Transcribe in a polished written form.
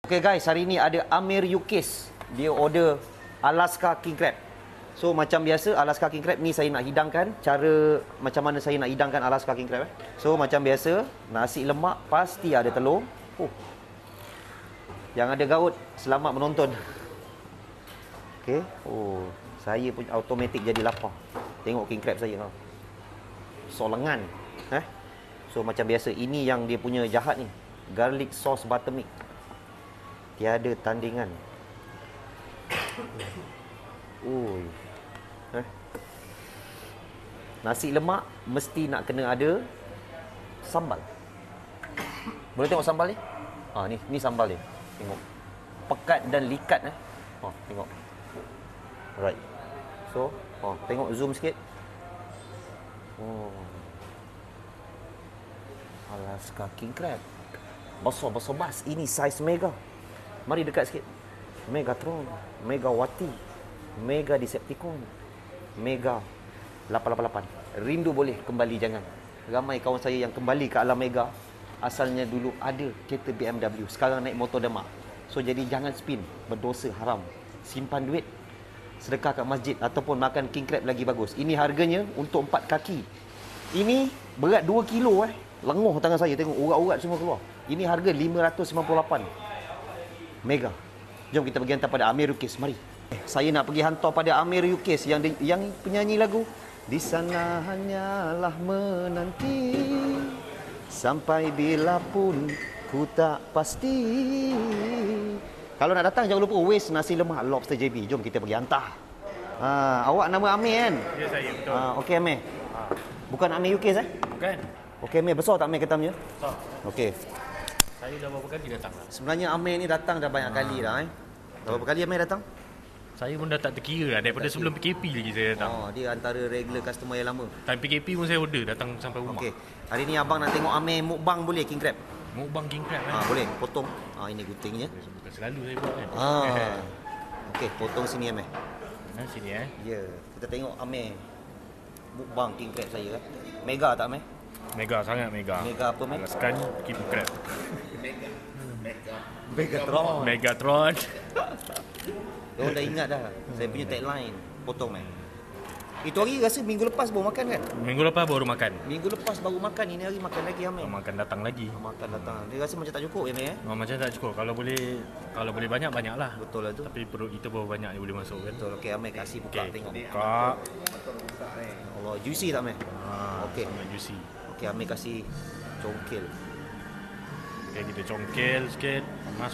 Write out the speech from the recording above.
Okay guys, hari ni ada Amir Yukis. Dia order Alaska King Crab. So macam biasa Alaska King Crab ni saya nak hidangkan. Cara macam mana saya nak hidangkan Alaska King Crab. So macam biasa, nasi lemak pasti ada telur. Yang ada gaut, selamat menonton. Okay. Saya pun automatik jadi lapar. Tengok King Crab saya. Solengan. So macam biasa, ini yang dia punya jahat ni. Garlic sauce buttermilk. Tiada tandingan. Nasi lemak mesti nak kena ada sambal. Boleh tengok sambal ni? Ni sambal dia. Tengok. Pekat dan likat tengok. Alright. So, tengok zoom sikit. Alaska King Crab. Besar-besar bas. Ini saiz mega. Mari dekat sikit. Megatron, Megawati, Mega Decepticon, Mega 888. Rindu boleh, kembali jangan. Ramai kawan saya yang kembali ke alam Mega. Asalnya dulu ada kereta BMW, sekarang naik motor Demak. So jadi jangan spin, berdosa, haram. Simpan duit, sedekah kat masjid ataupun makan king crab lagi bagus. Ini harganya untuk 4 kaki. Ini berat 2 kilo Lenguh tangan saya, tengok urat-urat semua keluar. Ini harga 598. Mega. Jom kita pergi hantar pada Amir Yukis. Mari. Saya nak pergi hantar pada Amir Yukis yang penyanyi lagu Di Sana Hanyalah Menanti Sampai Bila Pun Ku Tak Pasti. Kalau nak datang jangan lupa waste nasi lemak Lobster JB. Jom kita pergi hantar. Awak nama Amir kan? Ya, saya betul. Okey Amir. Bukan Amir Yukis Bukan. Okey Amir, besar tak Amir ketamnya? Besar. Okey. Saya dah berapa kali datang lah. Sebenarnya Amir ni datang dah banyak kali dah Dah berapa kali Amir datang? Saya pun dah tak terkira lah. Daripada sebelum PKP lagi saya datang. Dia antara regular customer yang lama. Time PKP pun saya order datang sampai rumah. Okey. Hari ni abang nak tengok Amir mukbang boleh King Crab? Mukbang King Crab boleh, potong. Ini guntingnya. Bukan selalu saya buat kan. Okey, potong sini Amir. Sini Ya, kita tengok Amir mukbang King Crab saya Mega tak Amir? Mega, sangat mega. Mega apa Amir? Alaskan King Crab. Megatron. Megatron. Kau dah ingat dah. Saya punya tagline. Potong Itu hari rasa minggu lepas baru makan kan? Minggu lepas baru makan. Minggu lepas baru makan. Ini hari makan lagi Amir. Makan datang lagi. Makan datang. Dia rasa macam tak cukup Amir Macam tak cukup. Kalau boleh banyak lah. Betul lah tu. Tapi perut kita baru banyak ni boleh masuk kan. Betul. Okey Amir kasih buka tengok. Buka. Allah, juicy tak Amir? Okey. Sangat juicy. Okey Amir kasih congkil. Okey, kita congkel sikit. Panas.